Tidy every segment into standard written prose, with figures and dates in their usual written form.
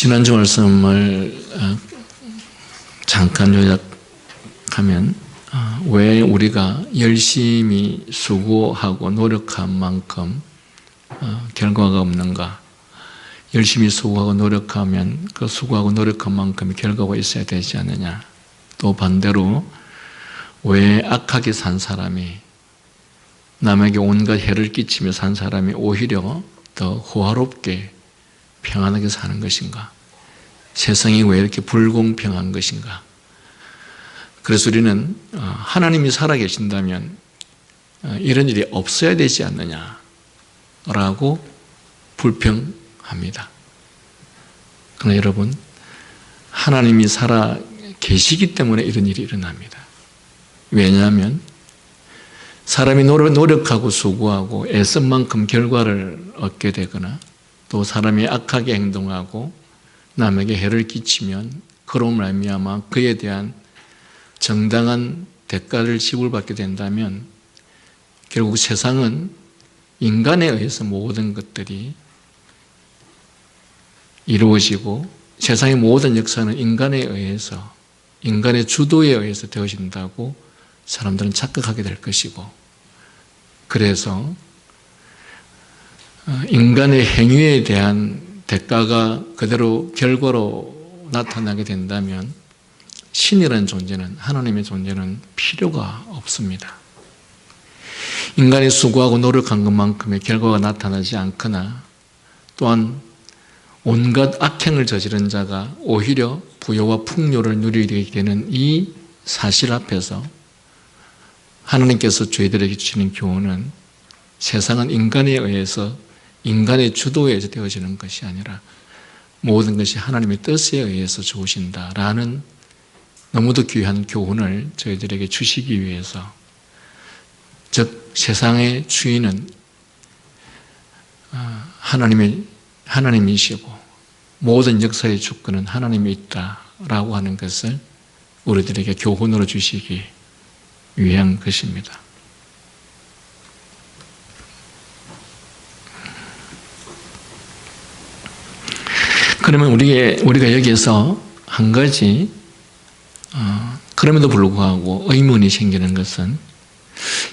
지난주 말씀을 잠깐 요약하면 왜 우리가 열심히 수고하고 노력한 만큼 결과가 없는가? 열심히 수고하고 노력하면 그 수고하고 노력한 만큼의 결과가 있어야 되지 않느냐? 또 반대로 왜 악하게 산 사람이, 남에게 온갖 해를 끼치며 산 사람이 오히려 더 호화롭게 평안하게 사는 것인가? 세상이 왜 이렇게 불공평한 것인가? 그래서 우리는 하나님이 살아계신다면 이런 일이 없어야 되지 않느냐라고 불평합니다. 그러나 여러분, 하나님이 살아계시기 때문에 이런 일이 일어납니다. 왜냐하면 사람이 노력하고 수고하고 애쓴 만큼 결과를 얻게 되거나 또 사람이 악하게 행동하고 남에게 해를 끼치면 그로 말미암아 그에 대한 정당한 대가를 지불받게 된다면 결국 세상은 인간에 의해서 모든 것들이 이루어지고 세상의 모든 역사는 인간에 의해서, 인간의 주도에 의해서 되어진다고 사람들은 착각하게 될 것이고, 그래서 인간의 행위에 대한 대가가 그대로 결과로 나타나게 된다면 신이라는 존재는, 하나님의 존재는 필요가 없습니다. 인간이 수고하고 노력한 것만큼의 결과가 나타나지 않거나 또한 온갖 악행을 저지른 자가 오히려 부여와 풍요를 누리게 되는 이 사실 앞에서 하나님께서 저희들에게 주시는 교훈은 세상은 인간에 의해서, 인간의 주도에 의해서 되어지는 것이 아니라 모든 것이 하나님의 뜻에 의해서 주어진다라는 너무도 귀한 교훈을 저희들에게 주시기 위해서, 즉 세상의 주인은 하나님이시고 모든 역사의 주권은 하나님이 있다라고 하는 것을 우리들에게 교훈으로 주시기 위한 것입니다. 그러면 우리가 여기에서 한 가지 그럼에도 불구하고 의문이 생기는 것은,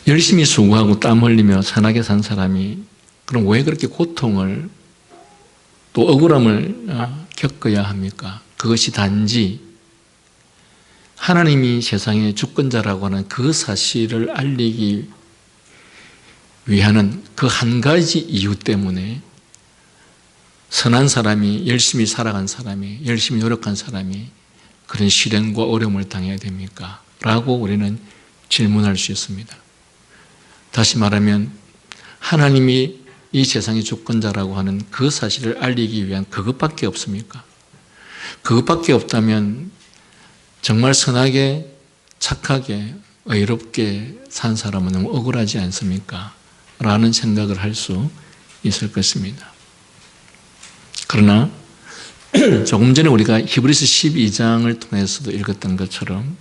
열심히 수고하고 땀 흘리며 선하게 산 사람이 그럼 왜 그렇게 고통을 또 억울함을 겪어야 합니까? 그것이 단지 하나님이 세상의 주권자라고 하는 그 사실을 알리기 위한 그 한 가지 이유 때문에 선한 사람이, 열심히 살아간 사람이, 열심히 노력한 사람이 그런 시련과 어려움을 당해야 됩니까? 라고 우리는 질문할 수 있습니다. 다시 말하면 하나님이 이 세상의 주권자라고 하는 그 사실을 알리기 위한 그것밖에 없습니까? 그것밖에 없다면 정말 선하게, 착하게, 의롭게 산 사람은 너무 억울하지 않습니까? 라는 생각을 할 수 있을 것입니다. 그러나 조금 전에 우리가 히브리서 12장을 통해서도 읽었던 것처럼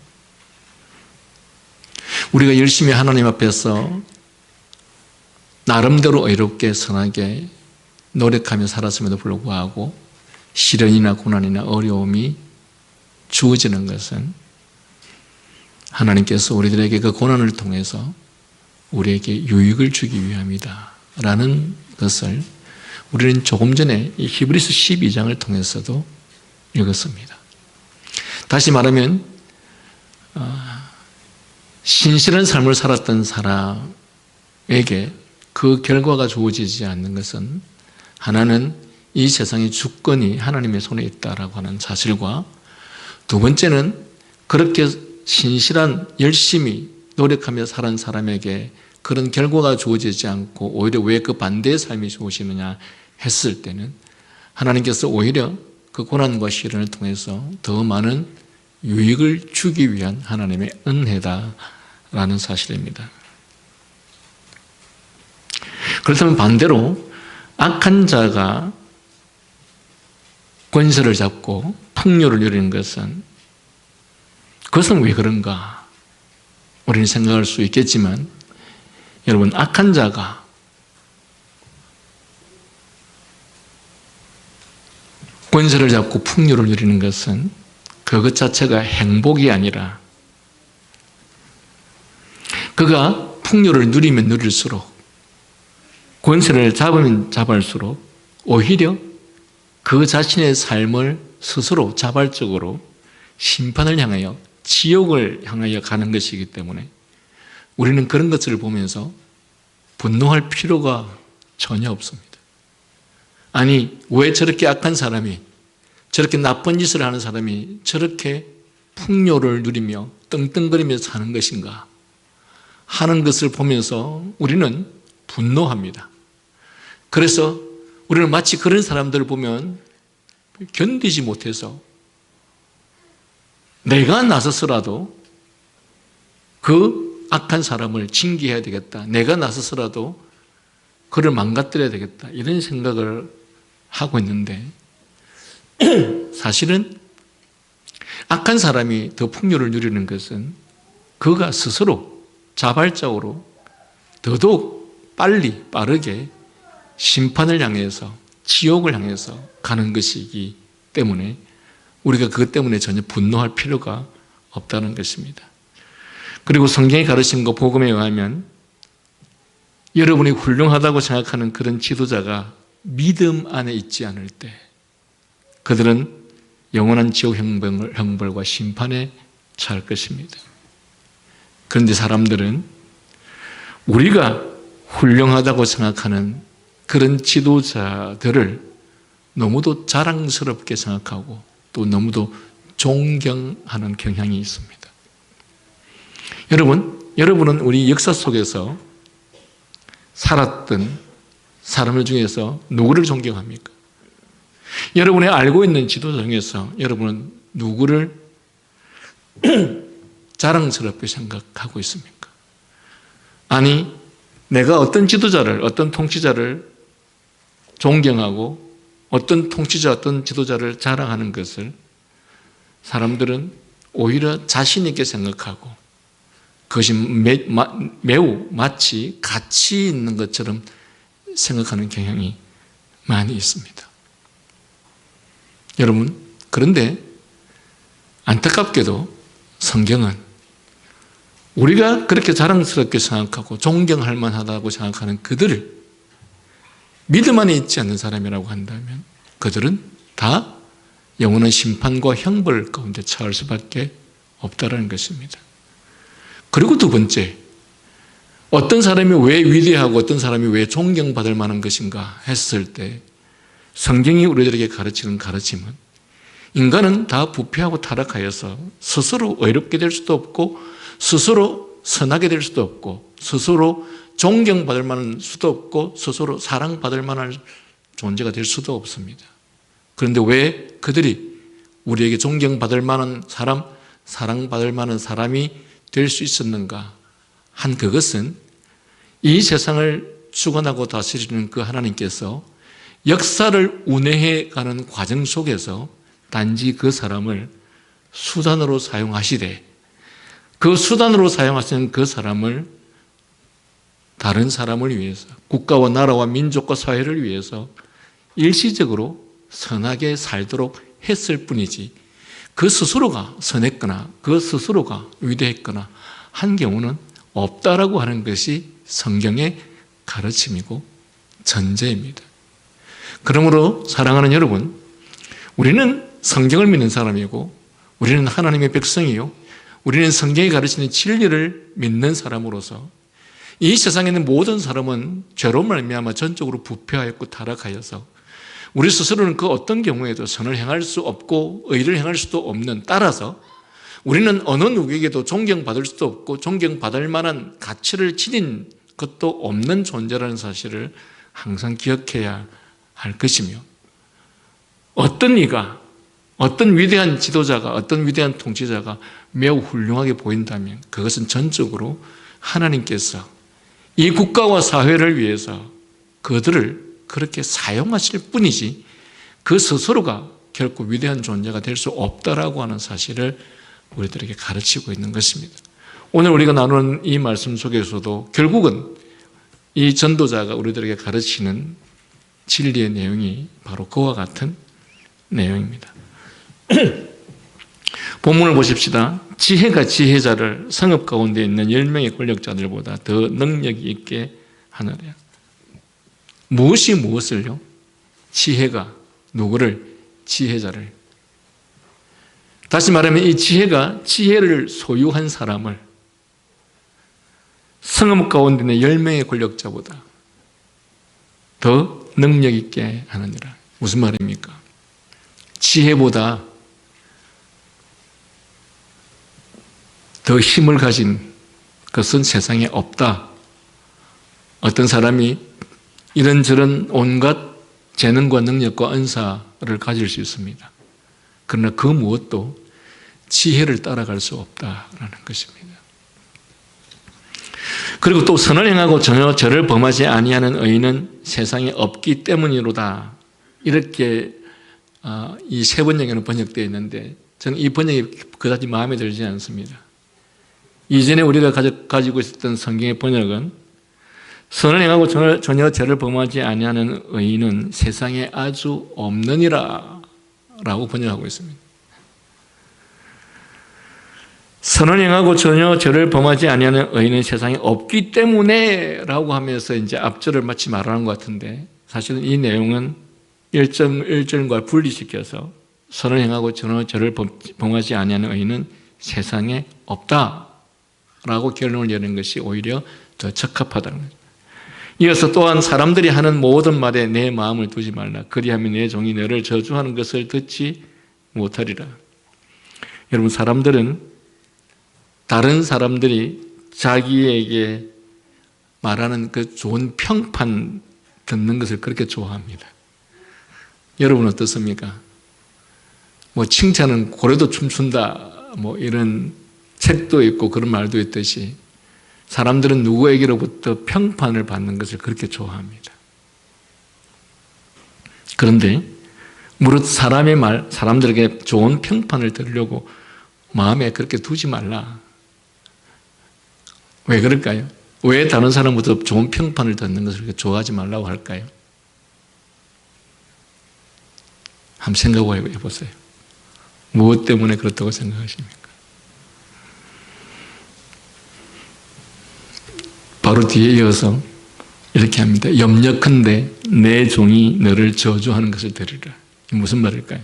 우리가 열심히 하나님 앞에서 나름대로 의롭게 선하게 노력하며 살았음에도 불구하고 시련이나 고난이나 어려움이 주어지는 것은 하나님께서 우리들에게 그 고난을 통해서 우리에게 유익을 주기 위함이다 라는 것을 우리는 조금 전에 이 히브리서 12장을 통해서도 읽었습니다. 다시 말하면 신실한 삶을 살았던 사람에게 그 결과가 주어지지 않는 것은 하나는 이 세상의 주권이 하나님의 손에 있다라고 하는 사실과, 두 번째는 그렇게 신실한, 열심히 노력하며 살은 사람에게 그런 결과가 주어지지 않고 오히려 왜 그 반대의 삶이 주어지느냐 했을 때는 하나님께서 오히려 그 고난과 시련을 통해서 더 많은 유익을 주기 위한 하나님의 은혜다라는 사실입니다. 그렇다면 반대로 악한 자가 권세를 잡고 풍요를 누리는 것은, 그것은 왜 그런가? 우리는 생각할 수 있겠지만 여러분, 악한 자가 권세를 잡고 풍요를 누리는 것은 그것 자체가 행복이 아니라 그가 풍요를 누리면 누릴수록 권세를 잡으면 잡을수록 오히려 그 자신의 삶을 스스로 자발적으로 심판을 향하여 지옥을 향하여 가는 것이기 때문에 우리는 그런 것을 보면서 분노할 필요가 전혀 없습니다. 아니, 왜 저렇게 악한 사람이, 저렇게 나쁜 짓을 하는 사람이 저렇게 풍요를 누리며 떵떵거리며 사는 것인가 하는 것을 보면서 우리는 분노합니다. 그래서 우리는 마치 그런 사람들을 보면 견디지 못해서 내가 나서서라도 그 악한 사람을 징계해야 되겠다. 내가 나서서라도 그를 망가뜨려야 되겠다. 이런 생각을 하고 있는데 사실은 악한 사람이 더 풍요를 누리는 것은 그가 스스로 자발적으로 더더욱 빠르게 심판을 향해서 지옥을 향해서 가는 것이기 때문에 우리가 그것 때문에 전혀 분노할 필요가 없다는 것입니다. 그리고 성경이 가르치는 것 복음에 의하면 여러분이 훌륭하다고 생각하는 그런 지도자가 믿음 안에 있지 않을 때 그들은 영원한 지옥 형벌과 심판에 처할 것입니다. 그런데 사람들은 우리가 훌륭하다고 생각하는 그런 지도자들을 너무도 자랑스럽게 생각하고 또 너무도 존경하는 경향이 있습니다. 여러분은 우리 역사 속에서 살았던 사람들 중에서 누구를 존경합니까? 여러분이 알고 있는 지도자 중에서 여러분은 누구를 자랑스럽게 생각하고 있습니까? 아니, 내가 어떤 지도자를, 어떤 통치자를 존경하고 어떤 통치자, 어떤 지도자를 자랑하는 것을 사람들은 오히려 자신 있게 생각하고 그것이 매우 마치 가치 있는 것처럼 생각하는 경향이 많이 있습니다. 여러분, 그런데 안타깝게도 성경은 우리가 그렇게 자랑스럽게 생각하고 존경할 만하다고 생각하는 그들을 믿음 안에 있지 않는 사람이라고 한다면 그들은 다 영원한 심판과 형벌 가운데 처할 수밖에 없다는 것입니다. 그리고 두 번째, 어떤 사람이 왜 위대하고 어떤 사람이 왜 존경받을 만한 것인가 했을 때 성경이 우리들에게 가르치는 가르침은 인간은 다 부패하고 타락하여서 스스로 의롭게 될 수도 없고 스스로 선하게 될 수도 없고 스스로 존경받을 만한 수도 없고 스스로 사랑받을 만한 존재가 될 수도 없습니다. 그런데 왜 그들이 우리에게 존경받을 만한 사람, 사랑받을 만한 사람이 될 수 있었는가 한 그것은 이 세상을 주관하고 다스리는 그 하나님께서 역사를 운행해 가는 과정 속에서 단지 그 사람을 수단으로 사용하시되 그 수단으로 사용하시는 그 사람을 다른 사람을 위해서 국가와 나라와 민족과 사회를 위해서 일시적으로 선하게 살도록 했을 뿐이지 그 스스로가 선했거나 그 스스로가 위대했거나 한 경우는 없다라고 하는 것이 성경의 가르침이고 전제입니다. 그러므로 사랑하는 여러분, 우리는 성경을 믿는 사람이고 우리는 하나님의 백성이요 우리는 성경이 가르치는 진리를 믿는 사람으로서 이 세상에 있는 모든 사람은 죄로 말미암아 전적으로 부패하였고 타락하여서 우리 스스로는 그 어떤 경우에도 선을 행할 수 없고 의를 행할 수도 없는, 따라서 우리는 어느 누구에게도 존경받을 수도 없고 존경받을 만한 가치를 지닌 것도 없는 존재라는 사실을 항상 기억해야 할 것이며 어떤 이가, 어떤 위대한 지도자가, 어떤 위대한 통치자가 매우 훌륭하게 보인다면 그것은 전적으로 하나님께서 이 국가와 사회를 위해서 그들을 그렇게 사용하실 뿐이지 그 스스로가 결코 위대한 존재가 될 수 없다라고 하는 사실을 우리들에게 가르치고 있는 것입니다. 오늘 우리가 나누는 이 말씀 속에서도 결국은 이 전도자가 우리들에게 가르치는 진리의 내용이 바로 그와 같은 내용입니다. 본문을 보십시다. 지혜가 지혜자를 성읍 가운데 있는 10명의 권력자들보다 더 능력이 있게 하느냐. 무엇이 무엇을요? 지혜가 누구를? 지혜자를. 다시 말하면 이 지혜가 지혜를 소유한 사람을 성읍 가운데 있는 10명의 권력자보다 더 능력 있게 하느니라. 무슨 말입니까? 지혜보다 더 힘을 가진 것은 세상에 없다. 어떤 사람이 이런저런 온갖 재능과 능력과 은사를 가질 수 있습니다. 그러나 그 무엇도 지혜를 따라갈 수 없다라는 것입니다. 그리고 또 선을 행하고 전혀 죄를 범하지 아니하는 의인은 세상에 없기 때문이로다. 이렇게 이 세 번역에는 번역되어 있는데 저는 이 번역이 그다지 마음에 들지 않습니다. 이전에 우리가 가지고 있었던 성경의 번역은 선을 행하고 전혀 죄를 범하지 아니하는 의인은 세상에 아주 없느니라 라고 번역하고 있습니다. 선을 행하고 전혀 죄를 범하지 아니하는 의인은 세상에 없기 때문에 라고 하면서 이제 앞절을 마치 말하는 것 같은데 사실은 이 내용은 1.1절과 분리시켜서 선을 행하고 전혀 죄를 범하지 아니하는 의인은 세상에 없다 라고 결론을 내는 것이 오히려 더 적합하다는 거죠. 이어서 또한 사람들이 하는 모든 말에 내 마음을 두지 말라. 그리하면 내 종이 너를 저주하는 것을 듣지 못하리라. 여러분, 사람들은 다른 사람들이 자기에게 말하는 그 좋은 평판 듣는 것을 그렇게 좋아합니다. 여러분 어떻습니까? 뭐 칭찬은 고래도 춤춘다 뭐 이런 책도 있고 그런 말도 있듯이 사람들은 누구에게로부터 평판을 받는 것을 그렇게 좋아합니다. 그런데 무릇 사람의 말, 사람들에게 좋은 평판을 들으려고 마음에 그렇게 두지 말라. 왜 그럴까요? 왜 다른 사람부터 좋은 평판을 듣는 것을 그렇게 좋아하지 말라고 할까요? 한번 생각해 보세요. 무엇 때문에 그렇다고 생각하십니까? 바로 뒤에 이어서 이렇게 합니다. 염려컨대 내 종이 너를 저주하는 것을 들으라. 무슨 말일까요?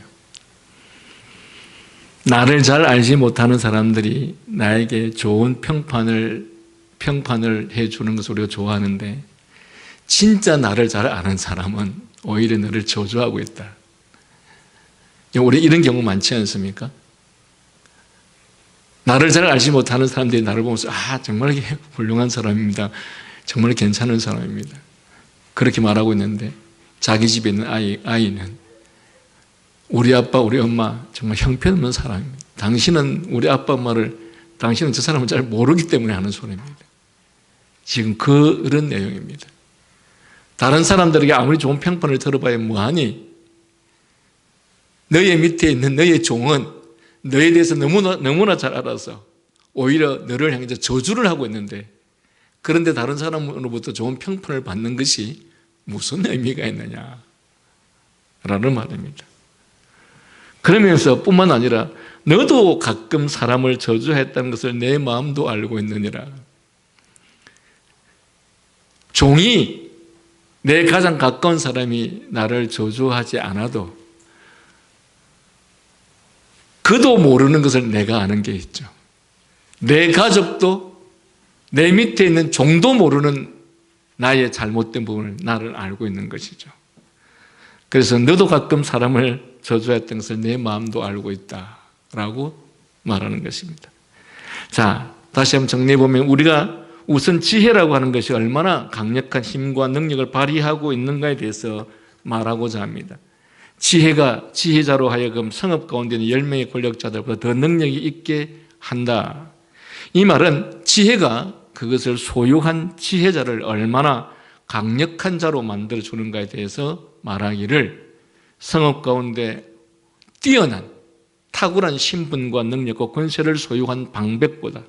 나를 잘 알지 못하는 사람들이 나에게 좋은 평판을 해주는 것을 우리가 좋아하는데 진짜 나를 잘 아는 사람은 오히려 너를 저주하고 있다. 우리 이런 경우 많지 않습니까? 나를 잘 알지 못하는 사람들이 나를 보면서 정말 훌륭한 사람입니다. 정말 괜찮은 사람입니다. 그렇게 말하고 있는데 자기 집에 있는 아이는 우리 아빠, 우리 엄마 정말 형편없는 사람입니다. 당신은 우리 아빠 엄마를 당신은 저 사람을 잘 모르기 때문에 하는 소리입니다. 지금 그런 내용입니다. 다른 사람들에게 아무리 좋은 평판을 들어봐야 뭐하니? 너의 밑에 있는 너의 종은 너에 대해서 너무나 잘 알아서 오히려 너를 향해서 저주를 하고 있는데 그런데 다른 사람으로부터 좋은 평판을 받는 것이 무슨 의미가 있느냐 라는 말입니다. 그러면서 뿐만 아니라 너도 가끔 사람을 저주했다는 것을 내 마음도 알고 있느니라. 종이 내 가장 가까운 사람이 나를 저주하지 않아도 그도 모르는 것을 내가 아는 게 있죠. 내 가족도 내 밑에 있는 종도 모르는 나의 잘못된 부분을 나를 알고 있는 것이죠. 그래서 너도 가끔 사람을 저주했던 것을 내 마음도 알고 있다라고 말하는 것입니다. 자, 다시 한번 정리해 보면 우리가 우선 지혜라고 하는 것이 얼마나 강력한 힘과 능력을 발휘하고 있는가에 대해서 말하고자 합니다. 지혜가 지혜자로 하여금 성읍 가운데 있는 10명의 권력자들보다 더 능력이 있게 한다. 이 말은 지혜가 그것을 소유한 지혜자를 얼마나 강력한 자로 만들어주는가에 대해서 말하기를 성읍 가운데 뛰어난 탁월한 신분과 능력과 권세를 소유한 방백보다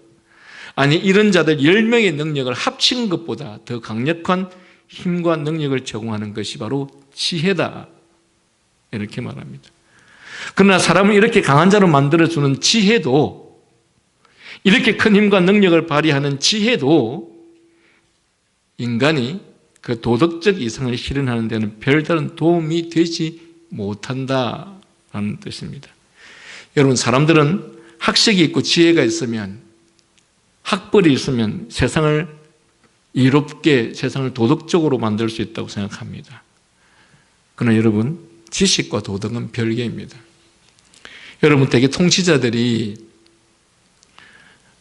아니 이런 자들 10명의 능력을 합친 것보다 더 강력한 힘과 능력을 제공하는 것이 바로 지혜다. 이렇게 말합니다. 그러나 사람을 이렇게 강한 자로 만들어주는 지혜도, 이렇게 큰 힘과 능력을 발휘하는 지혜도 인간이 그 도덕적 이상을 실현하는 데는 별다른 도움이 되지 못한다라는 뜻입니다. 여러분, 사람들은 학식이 있고 지혜가 있으면, 학벌이 있으면 세상을 이롭게, 세상을 도덕적으로 만들 수 있다고 생각합니다. 그러나 여러분, 지식과 도덕은 별개입니다. 여러분, 대개 통치자들이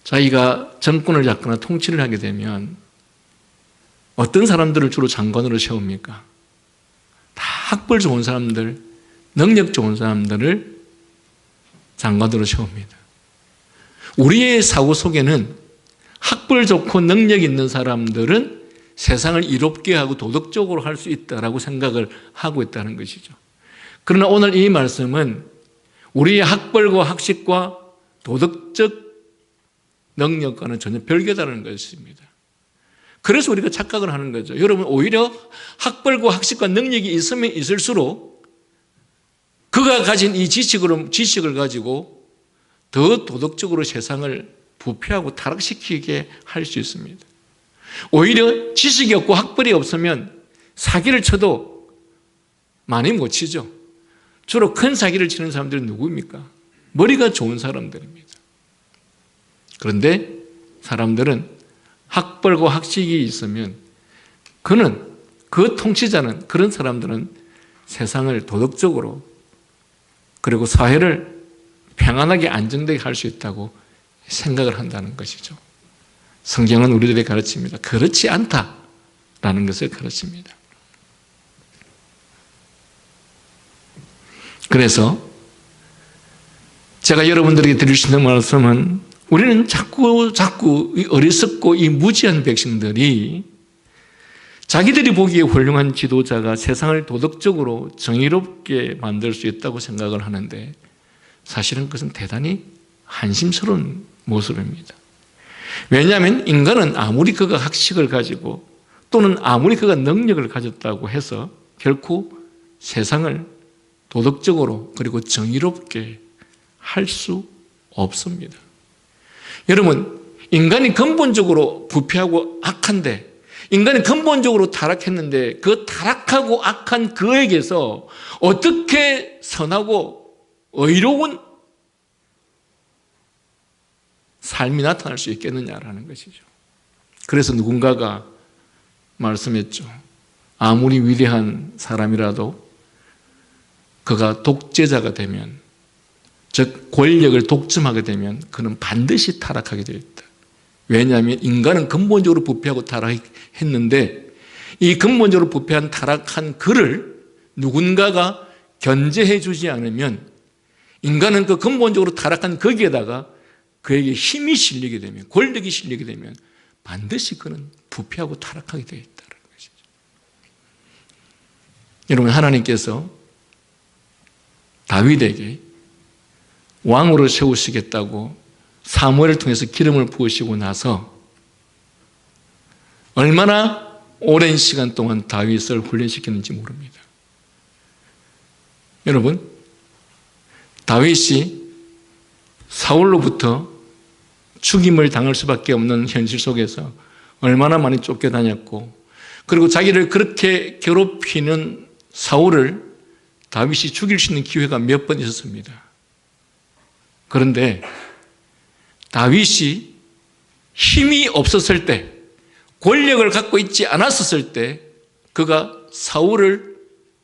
자기가 정권을 잡거나 통치를 하게 되면 어떤 사람들을 주로 장관으로 세웁니까? 다 학벌 좋은 사람들, 능력 좋은 사람들을 장관으로 세웁니다. 우리의 사고 속에는 학벌 좋고 능력 있는 사람들은 세상을 이롭게 하고 도덕적으로 할 수 있다라고 생각을 하고 있다는 것이죠. 그러나 오늘 이 말씀은 우리의 학벌과 학식과 도덕적 능력과는 전혀 별개다라는 것입니다. 그래서 우리가 착각을 하는 거죠. 여러분, 오히려 학벌과 학식과 능력이 있으면 있을수록 그가 가진 이 지식을 가지고 더 도덕적으로 세상을 부패하고 타락시키게 할 수 있습니다. 오히려 지식이 없고 학벌이 없으면 사기를 쳐도 많이 못 치죠. 주로 큰 사기를 치는 사람들은 누구입니까? 머리가 좋은 사람들입니다. 그런데 사람들은 학벌과 학식이 있으면 그 통치자는, 그런 사람들은 세상을 도덕적으로, 그리고 사회를 평안하게 안정되게 할 수 있다고 생각을 한다는 것이죠. 성경은 우리들에게 가르칩니다. 그렇지 않다라는 것을 가르칩니다. 그래서 제가 여러분들에게 드릴 수 있는 말씀은, 우리는 자꾸 이 어리석고 이 무지한 백성들이 자기들이 보기에 훌륭한 지도자가 세상을 도덕적으로 정의롭게 만들 수 있다고 생각을 하는데, 사실은 그것은 대단히 한심스러운 모습입니다. 왜냐하면 인간은 아무리 그가 학식을 가지고 또는 아무리 그가 능력을 가졌다고 해서 결코 세상을 도덕적으로 그리고 정의롭게 할 수 없습니다. 여러분, 인간이 근본적으로 부패하고 악한데, 인간이 근본적으로 타락했는데 그 타락하고 악한 그에게서 어떻게 선하고 의로운 삶이 나타날 수 있겠느냐라는 것이죠. 그래서 누군가가 말씀했죠. 아무리 위대한 사람이라도 그가 독재자가 되면, 즉 권력을 독점하게 되면 그는 반드시 타락하게 되어 있다. 왜냐하면 인간은 근본적으로 부패하고 타락했는데, 이 근본적으로 부패한 타락한 그를 누군가가 견제해 주지 않으면 인간은 그 근본적으로 타락한 거기에다가 그에게 힘이 실리게 되면, 권력이 실리게 되면 반드시 그는 부패하고 타락하게 되어 있다는 것이죠. 여러분, 하나님께서 다윗에게 왕으로 세우시겠다고 사무엘을 통해서 기름을 부으시고 나서 얼마나 오랜 시간 동안 다윗을 훈련시켰는지 모릅니다. 여러분, 다윗이 사울로부터 죽임을 당할 수밖에 없는 현실 속에서 얼마나 많이 쫓겨다녔고, 그리고 자기를 그렇게 괴롭히는 사울을 다윗이 죽일 수 있는 기회가 몇 번 있었습니다. 그런데 다윗이 힘이 없었을 때, 권력을 갖고 있지 않았었을 때 그가 사울을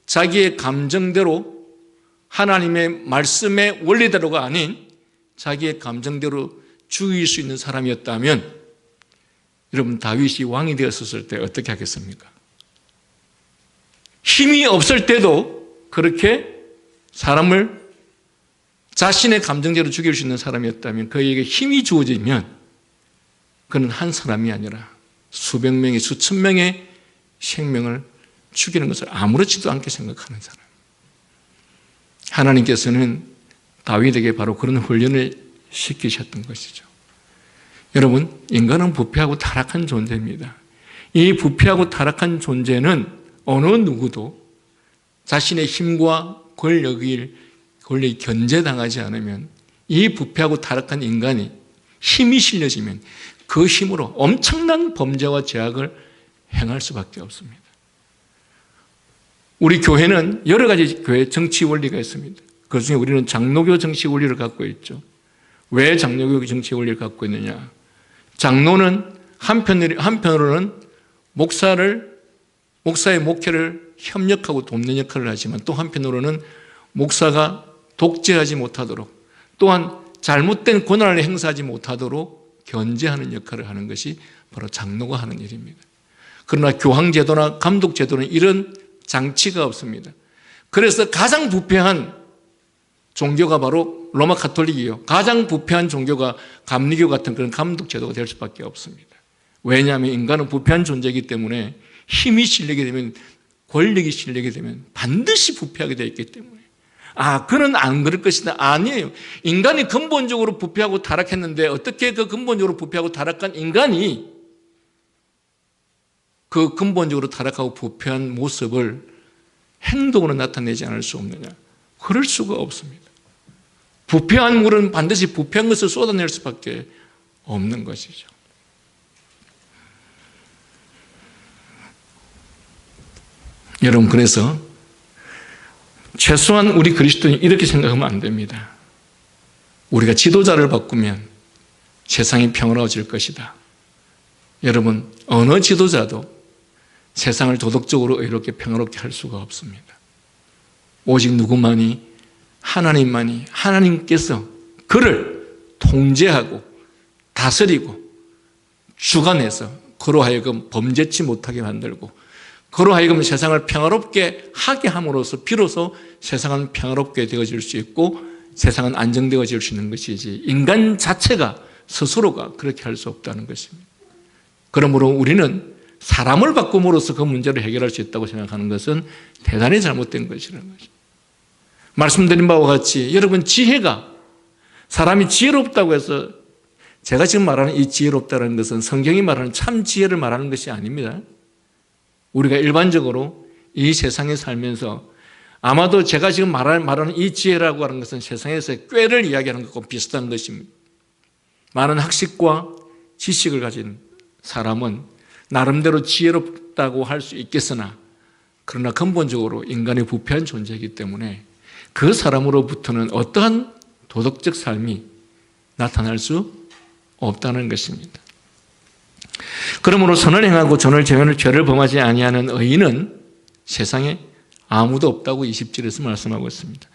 자기의 감정대로, 하나님의 말씀의 원리대로가 아닌 자기의 감정대로 죽일 수 있는 사람이었다면, 여러분, 다윗이 왕이 되었을 때 어떻게 하겠습니까? 힘이 없을 때도 그렇게 사람을 자신의 감정대로 죽일 수 있는 사람이었다면, 그에게 힘이 주어지면 그는 한 사람이 아니라 수백 명의, 수천 명의 생명을 죽이는 것을 아무렇지도 않게 생각하는 사람. 하나님께서는 다윗에게 바로 그런 훈련을 시키셨던 것이죠. 여러분, 인간은 부패하고 타락한 존재입니다. 이 부패하고 타락한 존재는 어느 누구도 자신의 힘과 권력을 권력이 견제당하지 않으면 이 부패하고 타락한 인간이 힘이 실려지면 그 힘으로 엄청난 범죄와 죄악을 행할 수밖에 없습니다. 우리 교회는 여러 가지 교회 정치 원리가 있습니다. 그중에 우리는 장로교 정치 원리를 갖고 있죠. 왜 장로교 정치 원리를 갖고 있느냐? 장로는 한편으로는 목사의 목회를 협력하고 돕는 역할을 하지만 또 한편으로는 목사가 독재하지 못하도록 또한 잘못된 권한을 행사하지 못하도록 견제하는 역할을 하는 것이 바로 장로가 하는 일입니다. 그러나 교황제도나 감독제도는 이런 장치가 없습니다. 그래서 가장 부패한 종교가 바로 로마 가톨릭이요. 가장 부패한 종교가 감리교 같은 그런 감독제도가 될 수밖에 없습니다. 왜냐하면 인간은 부패한 존재이기 때문에 힘이 실리게 되면, 권력이 실리게 되면 반드시 부패하게 되어 있기 때문에. 그는 안 그럴 것이다. 아니에요. 인간이 근본적으로 부패하고 타락했는데 어떻게 그 근본적으로 부패하고 타락한 인간이 그 근본적으로 타락하고 부패한 모습을 행동으로 나타내지 않을 수 없느냐? 그럴 수가 없습니다. 부패한 물은 반드시 부패한 것을 쏟아낼 수밖에 없는 것이죠. 여러분, 그래서 최소한 우리 그리스도인이 이렇게 생각하면 안 됩니다. 우리가 지도자를 바꾸면 세상이 평화로워질 것이다. 여러분, 어느 지도자도 세상을 도덕적으로 의롭게 평화롭게 할 수가 없습니다. 오직 누구만이, 하나님께서 그를 통제하고 다스리고 주관해서 그로 하여금 범죄치 못하게 만들고 그로 하여금 세상을 평화롭게 하게 함으로써 비로소 세상은 평화롭게 되어질 수 있고 세상은 안정되어질 수 있는 것이지 인간 자체가 스스로가 그렇게 할 수 없다는 것입니다. 그러므로 우리는 사람을 바꿈으로써 그 문제를 해결할 수 있다고 생각하는 것은 대단히 잘못된 것이라는 것입니다. 말씀드린 바와 같이 여러분, 지혜가, 사람이 지혜롭다고 해서 제가 지금 말하는 이 지혜롭다는 것은 성경이 말하는 참 지혜를 말하는 것이 아닙니다. 우리가 일반적으로 이 세상에 살면서 아마도 제가 지금 말하는 이 지혜라고 하는 것은 세상에서 꾀를 이야기하는 것과 비슷한 것입니다. 많은 학식과 지식을 가진 사람은 나름대로 지혜롭다고 할 수 있겠으나 그러나 근본적으로 인간의 부패한 존재이기 때문에 그 사람으로부터는 어떠한 도덕적 삶이 나타날 수 없다는 것입니다. 그러므로 선을 행하고 전을 제하는 죄를 범하지 아니하는 의인은 세상에 아무도 없다고 20절에서 말씀하고 있습니다.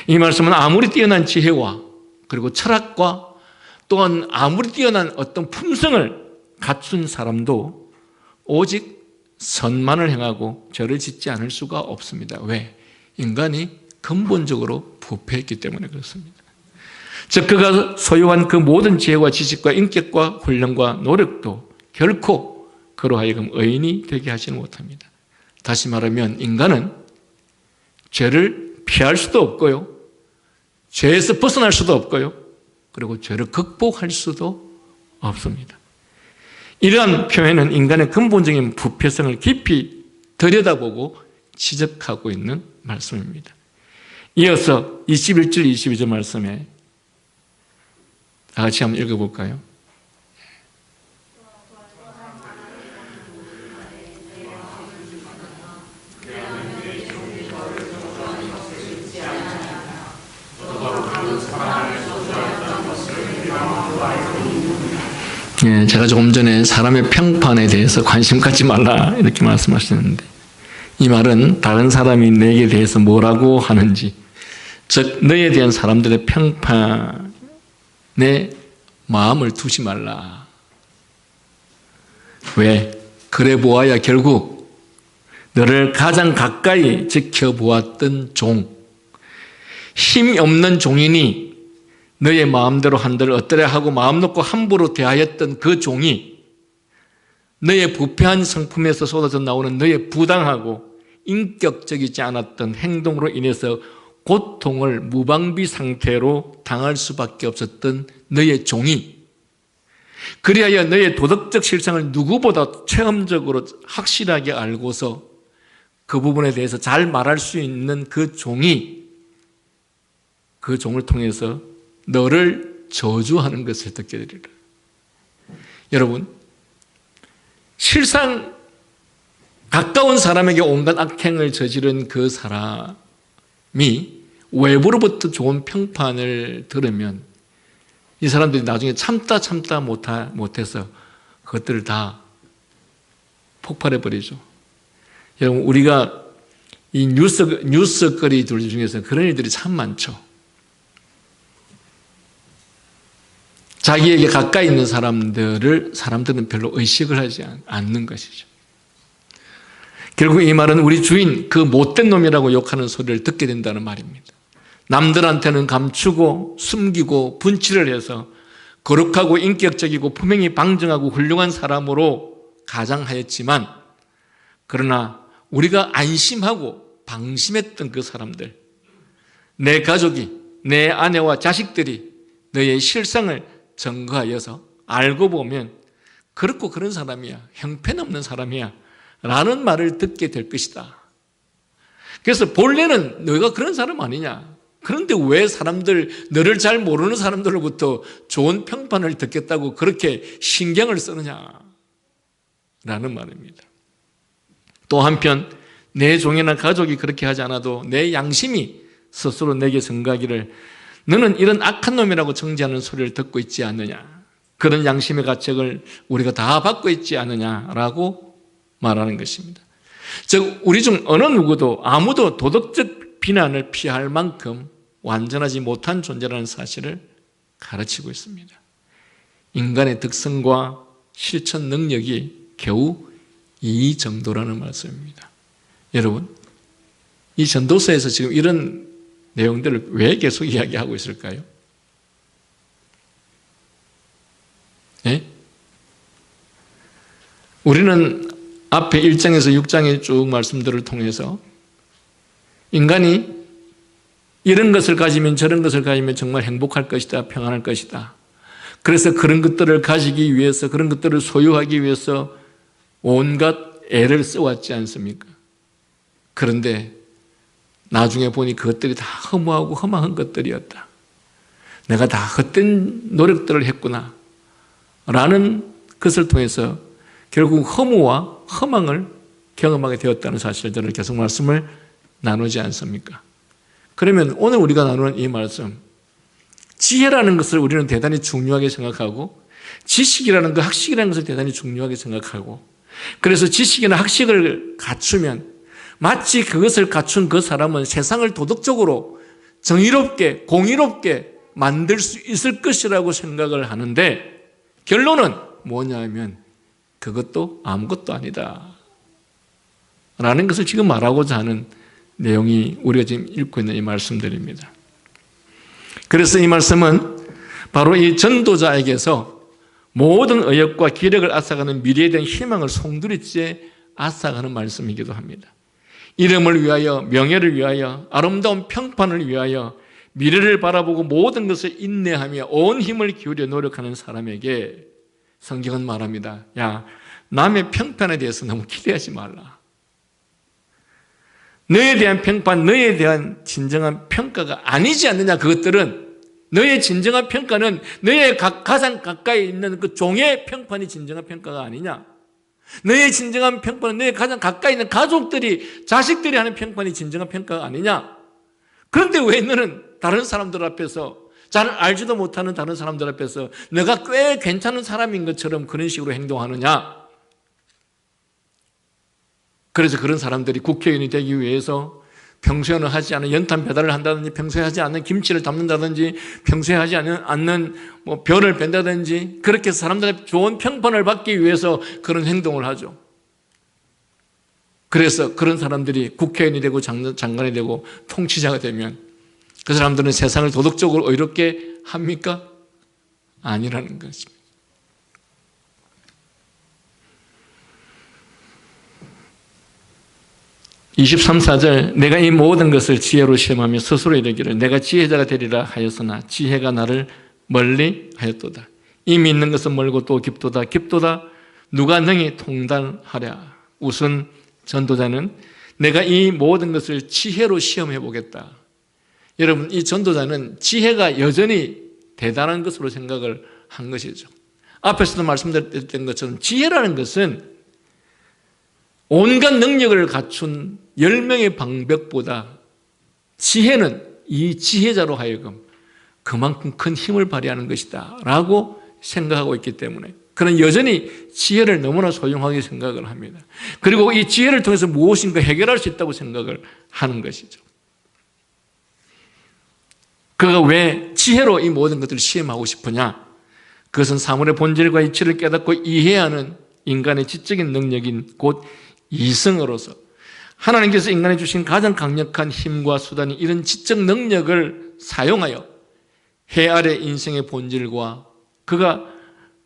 이 말씀은 아무리 뛰어난 지혜와 그리고 철학과 또한 아무리 뛰어난 어떤 품성을 갖춘 사람도 오직 선만을 행하고 죄를 짓지 않을 수가 없습니다. 왜? 인간이 근본적으로 부패했기 때문에 그렇습니다. 즉 그가 소유한 그 모든 지혜와 지식과 인격과 훈련과 노력도 결코 그로 하여금 의인이 되게 하지는 못합니다. 다시 말하면 인간은 죄를 피할 수도 없고요, 죄에서 벗어날 수도 없고요, 그리고 죄를 극복할 수도 없습니다. 이러한 표현은 인간의 근본적인 부패성을 깊이 들여다보고 지적하고 있는 말씀입니다. 이어서 21절, 22절 말씀에 다 같이 한번 읽어볼까요? 제가 조금 전에 사람의 평판에 대해서 관심 갖지 말라 이렇게 말씀하셨는데 이 말은 다른 사람이 내게 대해서 뭐라고 하는지, 즉 너에 대한 사람들의 평판에 마음을 두지 말라. 왜? 그래 보아야 결국 너를 가장 가까이 지켜보았던 종, 힘이 없는 종이니 너의 마음대로 한들 어떠려 하고 마음 놓고 함부로 대하였던 그 종이 너의 부패한 성품에서 쏟아져 나오는 너의 부당하고 인격적이지 않았던 행동으로 인해서 고통을 무방비 상태로 당할 수밖에 없었던 너의 종이, 그리하여 너의 도덕적 실상을 누구보다 체험적으로 확실하게 알고서 그 부분에 대해서 잘 말할 수 있는 그 종이 그 종을 통해서 너를 저주하는 것을 듣게 되리라. 여러분, 실상 가까운 사람에게 온갖 악행을 저지른 그 사람이 외부로부터 좋은 평판을 들으면 이 사람들이 나중에 참다 못해서 그것들을 다 폭발해버리죠. 여러분, 우리가 이 뉴스거리들 중에서 그런 일들이 참 많죠. 자기에게 가까이 있는 사람들은 별로 의식을 하지 않는 것이죠. 결국 이 말은 우리 주인, 그 못된 놈이라고 욕하는 소리를 듣게 된다는 말입니다. 남들한테는 감추고 숨기고 분칠을 해서 거룩하고 인격적이고 품행이 방정하고 훌륭한 사람으로 가장하였지만, 그러나 우리가 안심하고 방심했던 그 사람들, 내 가족이, 내 아내와 자식들이 너의 실상을 증거하여서 알고 보면 그렇고 그런 사람이야, 형편없는 사람이야 라는 말을 듣게 될 것이다. 그래서 본래는 너가 그런 사람 아니냐, 그런데 왜 사람들, 너를 잘 모르는 사람들로부터 좋은 평판을 듣겠다고 그렇게 신경을 쓰느냐 라는 말입니다. 또 한편 내 종이나 가족이 그렇게 하지 않아도 내 양심이 스스로 내게 증거하기를 너는 이런 악한 놈이라고 정죄하는 소리를 듣고 있지 않느냐, 그런 양심의 가책을 우리가 다 받고 있지 않느냐라고 말하는 것입니다. 즉 우리 중 어느 누구도 아무도 도덕적 비난을 피할 만큼 완전하지 못한 존재라는 사실을 가르치고 있습니다. 인간의 득성과 실천 능력이 겨우 이 정도라는 말씀입니다. 여러분, 이 전도서에서 지금 이런 내용들을 왜 계속 이야기하고 있을까요? 예? 우리는 앞에 1장에서 6장의 쭉 말씀들을 통해서 인간이 이런 것을 가지면 저런 것을 가지면 정말 행복할 것이다, 평안할 것이다. 그래서 그런 것들을 가지기 위해서, 그런 것들을 소유하기 위해서 온갖 애를 써왔지 않습니까? 그런데 나중에 보니 그것들이 다 허무하고 허망한 것들이었다. 내가 다 헛된 노력들을 했구나 라는 것을 통해서 결국 허무와 허망을 경험하게 되었다는 사실들을 계속 말씀을 나누지 않습니까? 그러면 오늘 우리가 나누는 이 말씀, 지혜라는 것을 우리는 대단히 중요하게 생각하고 지식이라는 것, 학식이라는 것을 대단히 중요하게 생각하고, 그래서 지식이나 학식을 갖추면 마치 그것을 갖춘 그 사람은 세상을 도덕적으로 정의롭게 공의롭게 만들 수 있을 것이라고 생각을 하는데, 결론은 뭐냐면 그것도 아무것도 아니다 라는 것을 지금 말하고자 하는 내용이 우리가 지금 읽고 있는 이 말씀들입니다. 그래서 이 말씀은 바로 이 전도자에게서 모든 의욕과 기력을 앗아가는 미래에 대한 희망을 송두리째 앗아가는 말씀이기도 합니다. 이름을 위하여, 명예를 위하여, 아름다운 평판을 위하여 미래를 바라보고 모든 것을 인내하며 온 힘을 기울여 노력하는 사람에게 성경은 말합니다. 야, 남의 평판에 대해서 너무 기대하지 말라. 너에 대한 평판, 너에 대한 진정한 평가가 아니지 않느냐. 그것들은 너의 진정한 평가는 너의 가장 가까이 있는 그 종의 평판이 진정한 평가가 아니냐. 너의 진정한 평판은 너의 가장 가까이 있는 가족들이, 자식들이 하는 평판이 진정한 평가가 아니냐. 그런데 왜 너는 다른 사람들 앞에서, 잘 알지도 못하는 다른 사람들 앞에서 내가 꽤 괜찮은 사람인 것처럼 그런 식으로 행동하느냐. 그래서 그런 사람들이 국회의원이 되기 위해서 평소에는 하지 않은 연탄 배달을 한다든지, 평소에 하지 않는 김치를 담는다든지, 평소에 하지 않는 벼를 뺀다든지, 그렇게 사람들의 좋은 평판을 받기 위해서 그런 행동을 하죠. 그래서 그런 사람들이 국회의원이 되고 장관이 되고 통치자가 되면 그 사람들은 세상을 도덕적으로 의롭게 합니까? 아니라는 것입니다. (23, 4절) 내가 이 모든 것을 지혜로 시험하며 스스로 이르기를 내가 지혜자가 되리라 하였으나 지혜가 나를 멀리 하였도다. 이미 있는 것은 멀고 또 깊도다. 깊도다. 누가 능히 통달하랴. 우선 전도자는 내가 이 모든 것을 지혜로 시험해 보겠다. 여러분, 이 전도자는 지혜가 여전히 대단한 것으로 생각을 한 것이죠. 앞에서도 말씀드렸던 것처럼 지혜라는 것은 온갖 능력을 갖춘 10명의 방벽보다 지혜는 이 지혜자로 하여금 그만큼 큰 힘을 발휘하는 것이다 라고 생각하고 있기 때문에 그는 여전히 지혜를 너무나 소중하게 생각을 합니다. 그리고 이 지혜를 통해서 무엇인가 해결할 수 있다고 생각을 하는 것이죠. 그가 왜 지혜로 이 모든 것들을 시험하고 싶으냐? 그것은 사물의 본질과 이치를 깨닫고 이해하는 인간의 지적인 능력인 곧 이성으로서 하나님께서 인간에 주신 가장 강력한 힘과 수단이 이런 지적 능력을 사용하여 해 아래 인생의 본질과 그가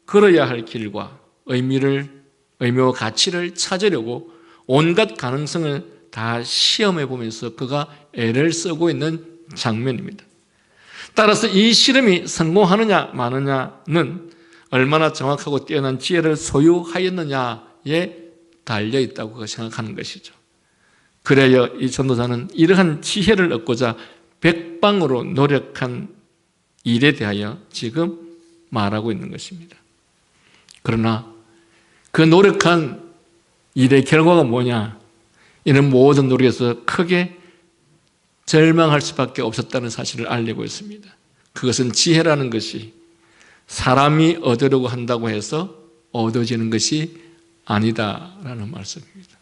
걸어야 할 길과 의미와 가치를 찾으려고 온갖 가능성을 다 시험해 보면서 그가 애를 쓰고 있는 장면입니다. 따라서 이 실험이 성공하느냐 마느냐는 얼마나 정확하고 뛰어난 지혜를 소유하였느냐에 달려 있다고 생각하는 것이죠. 그래야 이 전도자는 이러한 지혜를 얻고자 백방으로 노력한 일에 대하여 지금 말하고 있는 것입니다. 그러나 그 노력한 일의 결과가 뭐냐? 이런 모든 노력에서 크게 절망할 수밖에 없었다는 사실을 알리고 있습니다. 그것은 지혜라는 것이 사람이 얻으려고 한다고 해서 얻어지는 것이 아니다라는 말씀입니다.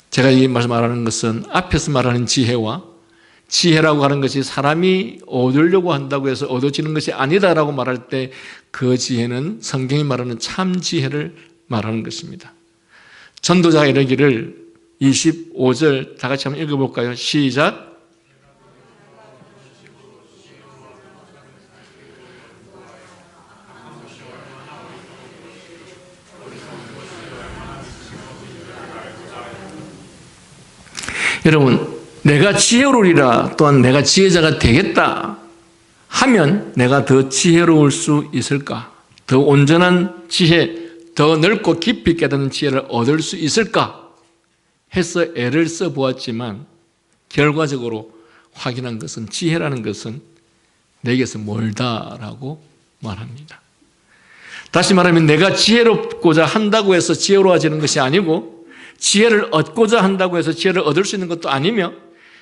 제가 이 말씀 말하는 것은 앞에서 말하는 지혜와 지혜라고 하는 것이 사람이 얻으려고 한다고 해서 얻어지는 것이 아니다라고 말할 때 그 지혜는 성경이 말하는 참 지혜를 말하는 것입니다. 전도자가 이르기를 25절 다 같이 한번 읽어볼까요? 시작. 여러분, 내가 지혜로우리라 또한 내가 지혜자가 되겠다 하면 내가 더 지혜로울 수 있을까? 더 온전한 지혜, 더 넓고 깊이 깨닫는 지혜를 얻을 수 있을까? 해서 애를 써보았지만 결과적으로 확인한 것은 지혜라는 것은 내게서 멀다라고 말합니다. 다시 말하면 내가 지혜롭고자 한다고 해서 지혜로워지는 것이 아니고 지혜를 얻고자 한다고 해서 지혜를 얻을 수 있는 것도 아니며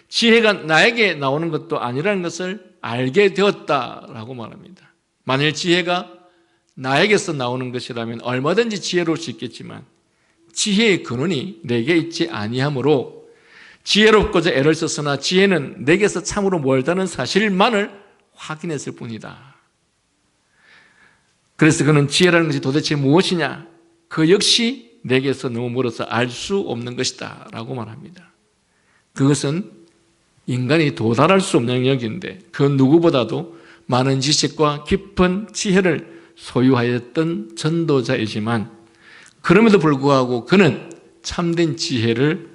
지혜가 나에게 나오는 것도 아니라는 것을 알게 되었다라고 말합니다. 만일 지혜가 나에게서 나오는 것이라면 얼마든지 지혜로울 수 있겠지만 지혜의 근원이 내게 있지 아니하므로 지혜롭고자 애를 썼으나 지혜는 내게서 참으로 멀다는 사실만을 확인했을 뿐이다. 그래서 그는 지혜라는 것이 도대체 무엇이냐? 그 역시 내게서 너무 멀어서 알 수 없는 것이다 라고 말합니다. 그것은 인간이 도달할 수 없는 영역인데 그 누구보다도 많은 지식과 깊은 지혜를 소유하였던 전도자이지만 그럼에도 불구하고 그는 참된 지혜를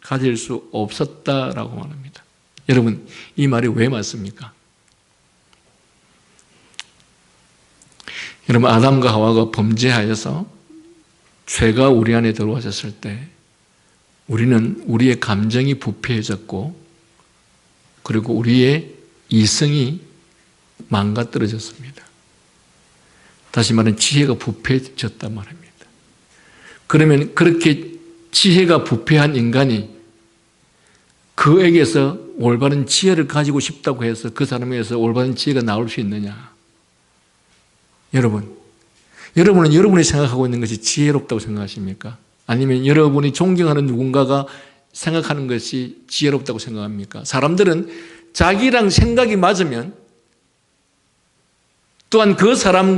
가질 수 없었다라고 말합니다. 여러분, 이 말이 왜 맞습니까? 여러분, 아담과 하와가 범죄하여서 죄가 우리 안에 들어와졌을 때 우리는 우리의 감정이 부패해졌고 그리고 우리의 이성이 망가뜨려졌습니다. 다시 말하면 지혜가 부패해졌단 말입니다. 그러면 그렇게 지혜가 부패한 인간이 그에게서 올바른 지혜를 가지고 싶다고 해서 그 사람에게서 올바른 지혜가 나올 수 있느냐? 여러분은 여러분이 생각하고 있는 것이 지혜롭다고 생각하십니까? 아니면 여러분이 존경하는 누군가가 생각하는 것이 지혜롭다고 생각합니까? 사람들은 자기랑 생각이 맞으면 또한 그 사람의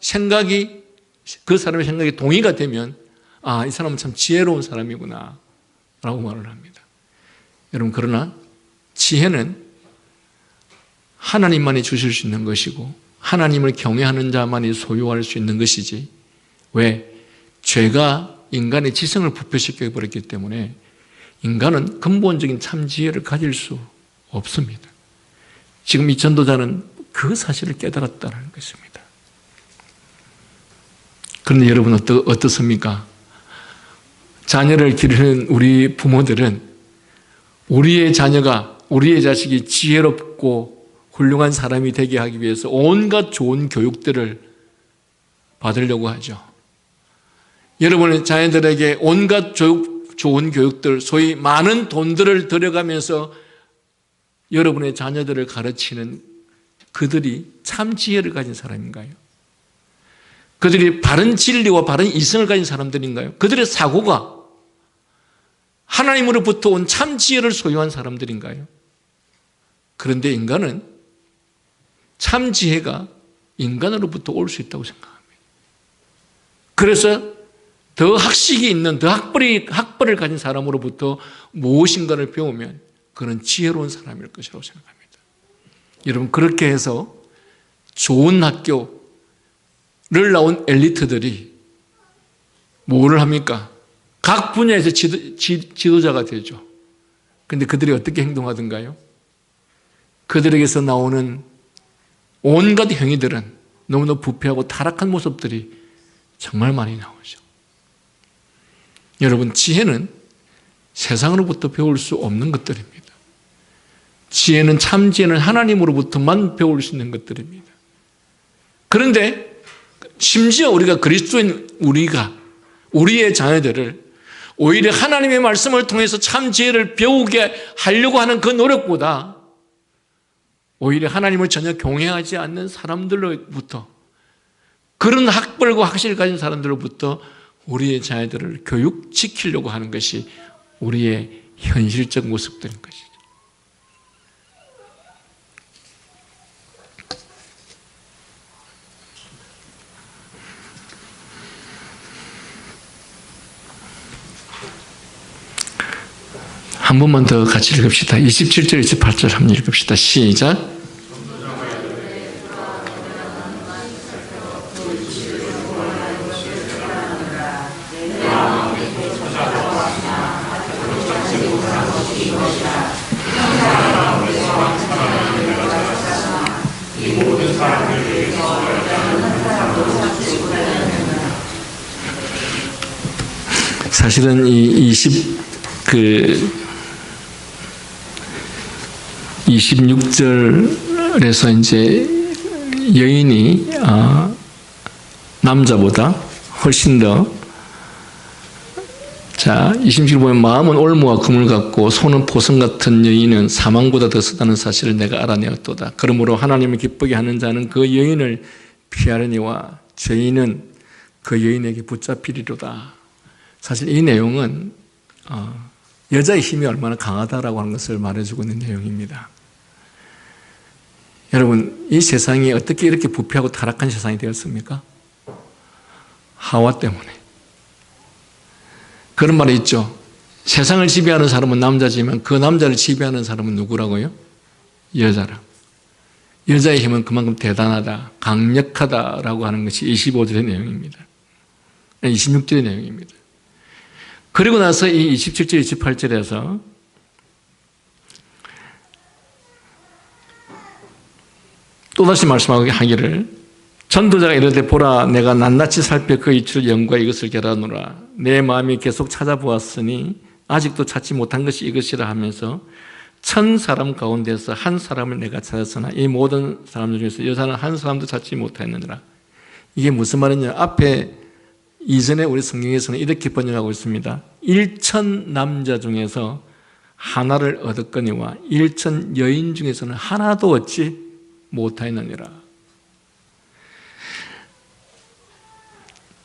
생각이 동의가 되면 이 사람은 참 지혜로운 사람이구나 라고 말을 합니다. 여러분, 그러나 지혜는 하나님만이 주실 수 있는 것이고 하나님을 경외하는 자만이 소유할 수 있는 것이지 왜? 죄가 인간의 지성을 부패시켜 버렸기 때문에 인간은 근본적인 참 지혜를 가질 수 없습니다. 지금 이 전도자는 그 사실을 깨달았다는 것입니다. 그런데 여러분 어떻습니까? 자녀를 기르는 우리 부모들은 우리의 자녀가 우리의 자식이 지혜롭고 훌륭한 사람이 되게 하기 위해서 온갖 좋은 교육들을 받으려고 하죠. 여러분의 자녀들에게 온갖 좋은 교육들, 소위 많은 돈들을 들여가면서 여러분의 자녀들을 가르치는 그들이 참 지혜를 가진 사람인가요? 그들이 바른 진리와 바른 이성을 가진 사람들인가요? 그들의 사고가 하나님으로부터 온 참 지혜를 소유한 사람들인가요? 그런데 인간은 참 지혜가 인간으로부터 올 수 있다고 생각합니다. 그래서 더 학식이 있는, 더 학벌을 가진 사람으로부터 무엇인가를 배우면 그는 지혜로운 사람일 것이라고 생각합니다. 여러분, 그렇게 해서 좋은 학교를 나온 엘리트들이 뭐를 합니까? 각 분야에서 지도자가 되죠. 그런데 그들이 어떻게 행동하던가요? 그들에게서 나오는 온갖 행위들은 너무나 부패하고 타락한 모습들이 정말 많이 나오죠. 여러분, 지혜는 세상으로부터 배울 수 없는 것들입니다. 지혜는, 참 지혜는 하나님으로부터만 배울 수 있는 것들입니다. 그런데 심지어 우리가 그리스도인 우리의 자녀들을 오히려 하나님의 말씀을 통해서 참 지혜를 배우게 하려고 하는 그 노력보다 오히려 하나님을 전혀 경외하지 않는 사람들로부터, 그런 학벌과 학식을 가진 사람들로부터 우리의 자녀들을 교육시키려고 하는 것이 우리의 현실적 모습들인 것이죠. 한 번만 더 같이 읽읍시다. 27절, 28절 한번 읽읍시다. 시작. 사실은 이 26절에서 이제 여인이 남자보다 훨씬 더, 자, 26절 보면 마음은 올무와 금을 같고 손은 포성 같은 여인은 사망보다 더 쓰다는 사실을 내가 알아내었도다. 그러므로 하나님을 기쁘게 하는 자는 그 여인을 피하려니와 죄인은 그 여인에게 붙잡히리로다. 사실 이 내용은 여자의 힘이 얼마나 강하다라고 하는 것을 말해주고 있는 내용입니다. 여러분, 이 세상이 어떻게 이렇게 부패하고 타락한 세상이 되었습니까? 하와 때문에. 그런 말이 있죠. 세상을 지배하는 사람은 남자지만 그 남자를 지배하는 사람은 누구라고요? 여자라. 여자의 힘은 그만큼 대단하다, 강력하다라고 하는 것이 25절의 내용입니다. 26절의 내용입니다. 그리고 나서 이 27절, 28절에서 또다시 말씀하기를, 전도자가 이르되 보라 내가 낱낱이 살펴 그 이치를 영과 이것을 결하노라. 내 마음이 계속 찾아보았으니 아직도 찾지 못한 것이 이것이라 하면서 1000사람 가운데서 한 사람을 내가 찾았으나 이 모든 사람들 중에서 여자는 한 사람도 찾지 못하였느니라. 이게 무슨 말이냐? 앞에 이전에 우리 성경에서는 이렇게 번역하고 있습니다. 1000 남자 중에서 하나를 얻었거니와 1000 여인 중에서는 하나도 얻지 못하였느니라.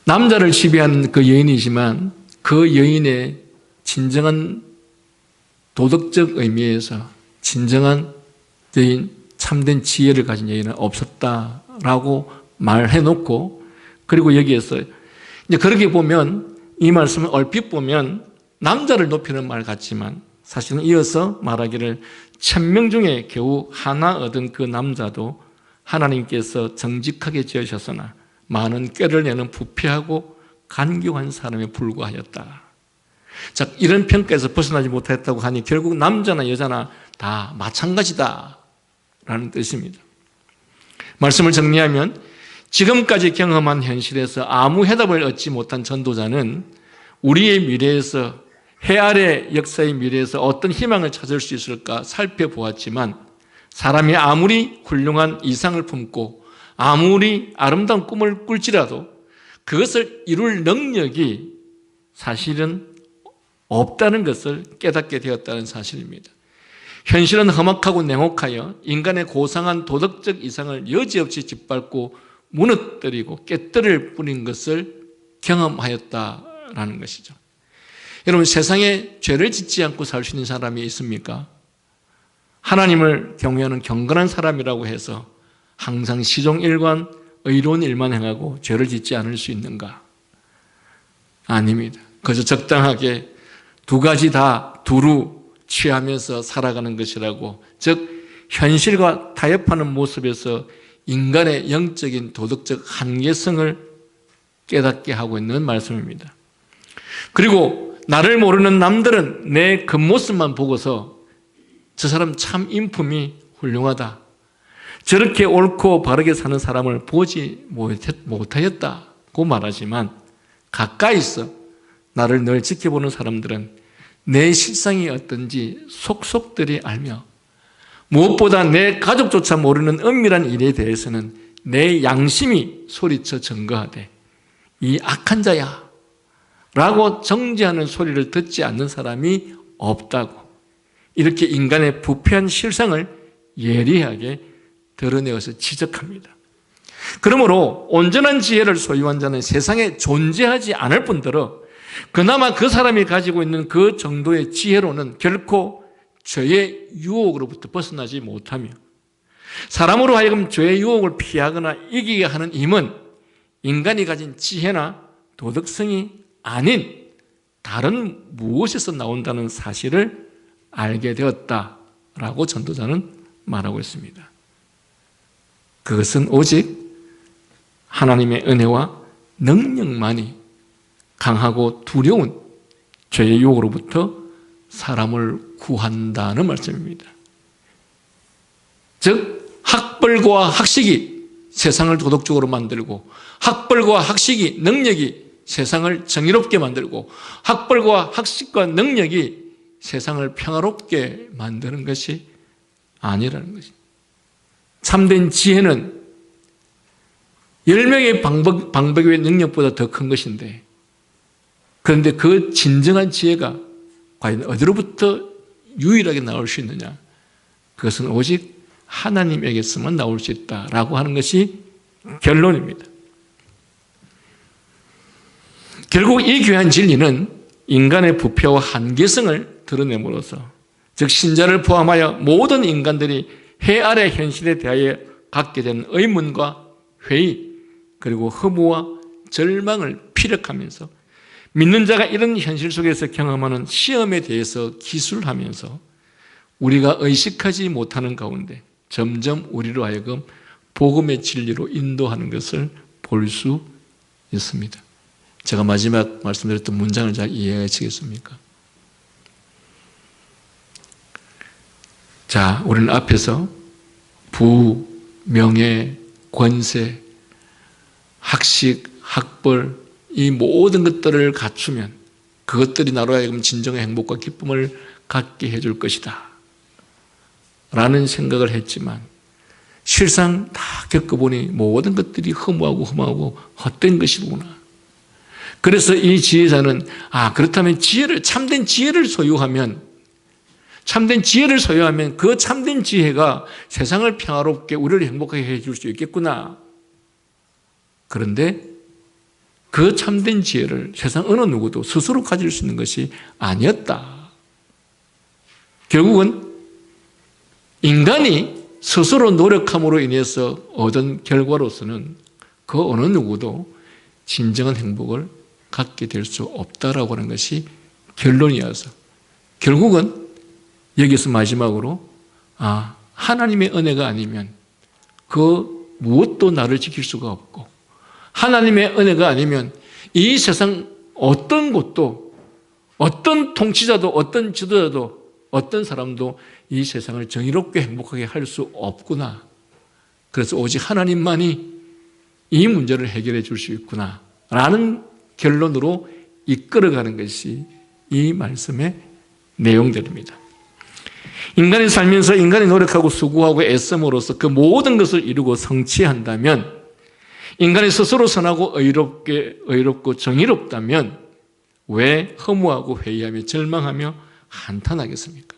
남자를 지배하는 그 여인이지만 그 여인의 진정한 도덕적 의미에서 진정한 여인, 참된 지혜를 가진 여인은 없었다라고 말해놓고, 그리고 여기에서 이제 그렇게 보면 이 말씀을 얼핏 보면 남자를 높이는 말 같지만 사실은 이어서 말하기를 1000명 중에 겨우 하나 얻은 그 남자도 하나님께서 정직하게 지으셨으나 많은 꾀를 내는 부패하고 간교한 사람에 불과하였다. 자, 이런 평가에서 벗어나지 못했다고 하니 결국 남자나 여자나 다 마찬가지다 라는 뜻입니다. 말씀을 정리하면 지금까지 경험한 현실에서 아무 해답을 얻지 못한 전도자는 우리의 미래에서 해 아래 역사의 미래에서 어떤 희망을 찾을 수 있을까 살펴보았지만 사람이 아무리 훌륭한 이상을 품고 아무리 아름다운 꿈을 꿀지라도 그것을 이룰 능력이 사실은 없다는 것을 깨닫게 되었다는 사실입니다. 현실은 험악하고 냉혹하여 인간의 고상한 도덕적 이상을 여지없이 짓밟고 무너뜨리고 깨뜨릴 뿐인 것을 경험하였다라는 것이죠. 여러분, 세상에 죄를 짓지 않고 살 수 있는 사람이 있습니까? 하나님을 경외하는 경건한 사람이라고 해서 항상 시종일관 의로운 일만 행하고 죄를 짓지 않을 수 있는가? 아닙니다. 그저 적당하게 두 가지 다 두루 취하면서 살아가는 것이라고, 즉 현실과 타협하는 모습에서 인간의 영적인 도덕적 한계성을 깨닫게 하고 있는 말씀입니다. 그리고 나를 모르는 남들은 내 겉모습만 보고서 저 사람 참 인품이 훌륭하다, 저렇게 옳고 바르게 사는 사람을 보지 못하였다고 말하지만 가까이서 나를 늘 지켜보는 사람들은 내 실상이 어떤지 속속들이 알며 무엇보다 내 가족조차 모르는 은밀한 일에 대해서는 내 양심이 소리쳐 증거하되 이 악한 자야 라고 정죄하는 소리를 듣지 않는 사람이 없다고, 이렇게 인간의 부패한 실상을 예리하게 드러내어서 지적합니다. 그러므로 온전한 지혜를 소유한 자는 세상에 존재하지 않을 뿐더러 그나마 그 사람이 가지고 있는 그 정도의 지혜로는 결코 죄의 유혹으로부터 벗어나지 못하며 사람으로 하여금 죄의 유혹을 피하거나 이기게 하는 힘은 인간이 가진 지혜나 도덕성이 아닌 다른 무엇에서 나온다는 사실을 알게 되었다라고 전도자는 말하고 있습니다. 그것은 오직 하나님의 은혜와 능력만이 강하고 두려운 죄의 유혹으로부터 사람을 구한다는 말씀입니다. 즉 학벌과 학식이 세상을 도덕적으로 만들고, 학벌과 학식이, 능력이 세상을 정의롭게 만들고, 학벌과 학식과 능력이 세상을 평화롭게 만드는 것이 아니라는 것입니다. 참된 지혜는 10명의 방백의 능력보다 더 큰 것인데, 그런데 그 진정한 지혜가 과연 어디로부터 유일하게 나올 수 있느냐? 그것은 오직 하나님에게서만 나올 수 있다라고 하는 것이 결론입니다. 결국 이 귀한 진리는 인간의 부패와 한계성을 드러냄으로써, 즉 신자를 포함하여 모든 인간들이 해 아래 현실에 대하여 갖게 된 의문과 회의, 그리고 허무와 절망을 피력하면서 믿는 자가 이런 현실 속에서 경험하는 시험에 대해서 기술하면서 우리가 의식하지 못하는 가운데 점점 우리로 하여금 복음의 진리로 인도하는 것을 볼 수 있습니다. 제가 마지막 말씀드렸던 문장을 잘 이해하시겠습니까? 자, 우리는 앞에서 부, 명예, 권세, 학식, 학벌, 이 모든 것들을 갖추면 그것들이 나로 하여금 진정의 행복과 기쁨을 갖게 해줄 것이다 라는 생각을 했지만, 실상 다 겪어보니 모든 것들이 허무하고 헛된 것이구나. 그래서 이 지혜자는 그렇다면 참된 지혜를 소유하면 그 참된 지혜가 세상을 평화롭게 우리를 행복하게 해줄 수 있겠구나. 그런데 그 참된 지혜를 세상 어느 누구도 스스로 가질 수 있는 것이 아니었다. 결국은 인간이 스스로 노력함으로 인해서 얻은 결과로서는 그 어느 누구도 진정한 행복을 갖게 될 수 없다라고 하는 것이 결론이어서, 결국은 여기서 마지막으로 하나님의 은혜가 아니면 그 무엇도 나를 지킬 수가 없고, 하나님의 은혜가 아니면 이 세상 어떤 곳도, 어떤 통치자도, 어떤 지도자도, 어떤 사람도 이 세상을 정의롭게 행복하게 할 수 없구나. 그래서 오직 하나님만이 이 문제를 해결해 줄 수 있구나 라는 결론으로 이끌어가는 것이 이 말씀의 내용들입니다. 인간이 살면서 인간이 노력하고 수고하고 애씀으로써 그 모든 것을 이루고 성취한다면, 인간이 스스로 선하고 의롭고 정의롭다면 왜 허무하고 회의하며 절망하며 한탄하겠습니까?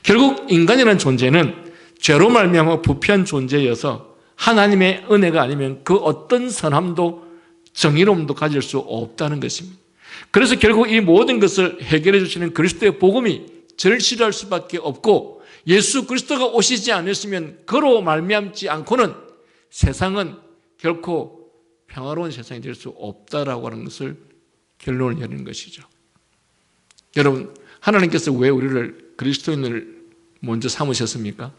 결국 인간이라는 존재는 죄로 말미암아 부패한 존재여서 하나님의 은혜가 아니면 그 어떤 선함도 정의로움도 가질 수 없다는 것입니다. 그래서 결국 이 모든 것을 해결해 주시는 그리스도의 복음이 절실할 수밖에 없고, 예수 그리스도가 오시지 않으시면 그로 말미암지 않고는 세상은 결코 평화로운 세상이 될 수 없다라고 하는 것을 결론을 내리는 것이죠. 여러분, 하나님께서 왜 우리를 그리스도인을 먼저 삼으셨습니까?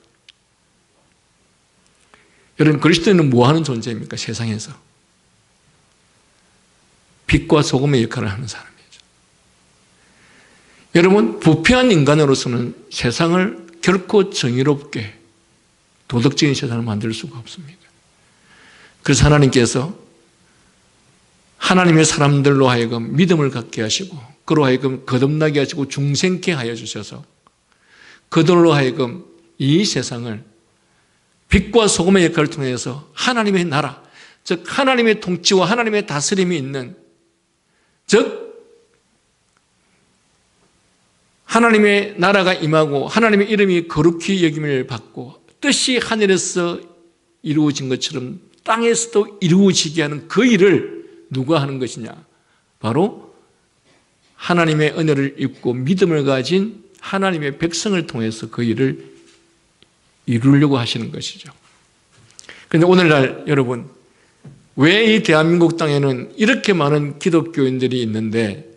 여러분, 그리스도인은 뭐 하는 존재입니까? 세상에서 빛과 소금의 역할을 하는 사람이죠. 여러분, 부패한 인간으로서는 세상을 결코 정의롭게 도덕적인 세상을 만들 수가 없습니다. 그래서 하나님께서 하나님의 사람들로 하여금 믿음을 갖게 하시고, 그로 하여금 거듭나게 하시고 중생케 하여 주셔서 그들로 하여금 이 세상을 빛과 소금의 역할을 통해서 하나님의 나라, 즉 하나님의 통치와 하나님의 다스림이 있는, 즉 하나님의 나라가 임하고 하나님의 이름이 거룩히 여김을 받고 뜻이 하늘에서 이루어진 것처럼 땅에서도 이루어지게 하는 그 일을 누가 하는 것이냐? 바로 하나님의 은혜를 입고 믿음을 가진 하나님의 백성을 통해서 그 일을 이루려고 하시는 것이죠. 그런데 오늘날 여러분, 왜 이 대한민국 땅에는 이렇게 많은 기독교인들이 있는데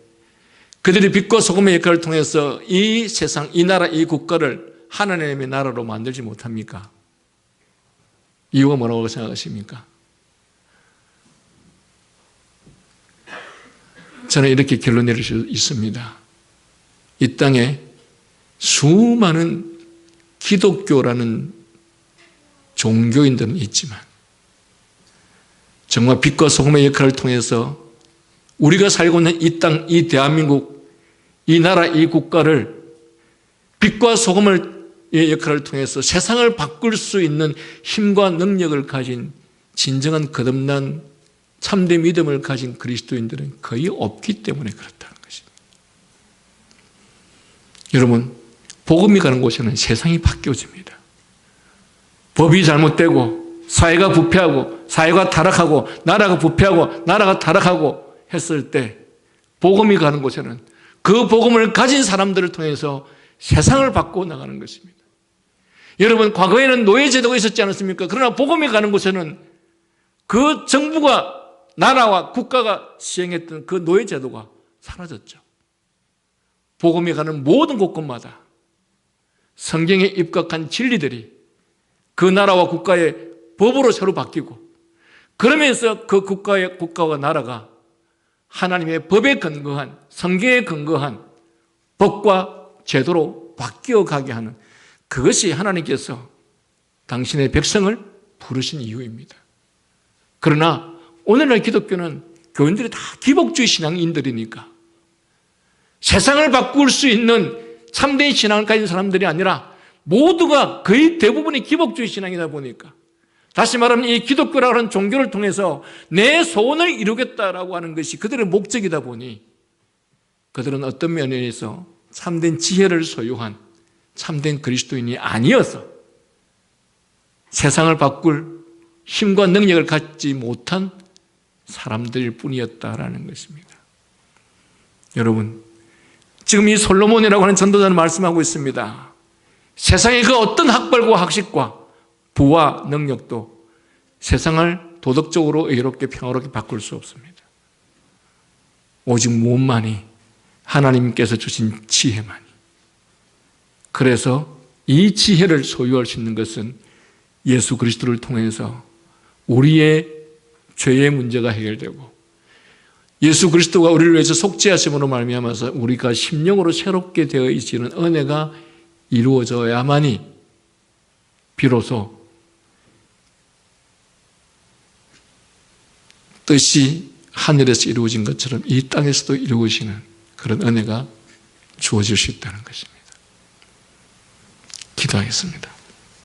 그들이 빛과 소금의 역할을 통해서 이 세상, 이 나라, 이 국가를 하나님의 나라로 만들지 못합니까? 이유가 뭐라고 생각하십니까? 저는 이렇게 결론 내릴 수 있습니다. 이 땅에 수많은 기독교라는 종교인들은 있지만 정말 빛과 소금의 역할을 통해서 우리가 살고 있는 이 땅, 이 대한민국, 이 나라, 이 국가를 빛과 소금의 역할을 통해서 세상을 바꿀 수 있는 힘과 능력을 가진 진정한 거듭난 참된 믿음을 가진 그리스도인들은 거의 없기 때문에 그렇다는 것입니다. 여러분, 복음이 가는 곳에는 세상이 바뀌어집니다. 법이 잘못되고 사회가 부패하고 사회가 타락하고 나라가 부패하고 나라가 타락하고 했을 때 복음이 가는 곳에는 그 복음을 가진 사람들을 통해서 세상을 바꾸어 나가는 것입니다. 여러분, 과거에는 노예제도가 있었지 않았습니까? 그러나 복음이 가는 곳에는 그 정부가, 나라와 국가가 시행했던 그 노예제도가 사라졌죠. 복음이 가는 모든 곳곳마다 성경에 입각한 진리들이 그 나라와 국가의 법으로 새로 바뀌고, 그러면서 그 국가와 나라가 하나님의 법에 근거한, 성경에 근거한 법과 제도로 바뀌어가게 하는, 그것이 하나님께서 당신의 백성을 부르신 이유입니다. 그러나 오늘날 기독교는 교인들이 다 기복주의 신앙인들이니까 세상을 바꿀 수 있는 참된 신앙을 가진 사람들이 아니라 모두가 거의 대부분이 기복주의 신앙이다 보니까, 다시 말하면 이 기독교라고 하는 종교를 통해서 내 소원을 이루겠다라고 하는 것이 그들의 목적이다 보니 그들은 어떤 면에서 참된 지혜를 소유한 참된 그리스도인이 아니어서 세상을 바꿀 힘과 능력을 갖지 못한 사람들일 뿐이었다라는 것입니다. 여러분, 지금 이 솔로몬이라고 하는 전도자는 말씀하고 있습니다. 세상의 그 어떤 학벌과 학식과 부와 능력도 세상을 도덕적으로 의롭게 평화롭게 바꿀 수 없습니다. 오직 무엇만이? 하나님께서 주신 지혜만이. 그래서 이 지혜를 소유할 수 있는 것은 예수 그리스도를 통해서 우리의 죄의 문제가 해결되고 예수 그리스도가 우리를 위해서 속죄하심으로 말미암아서 우리가 심령으로 새롭게 되어 있는 은혜가 이루어져야만이 비로소 뜻이 하늘에서 이루어진 것처럼 이 땅에서도 이루어지는 그런 은혜가 주어질 수 있다는 것입니다. 기도하겠습니다.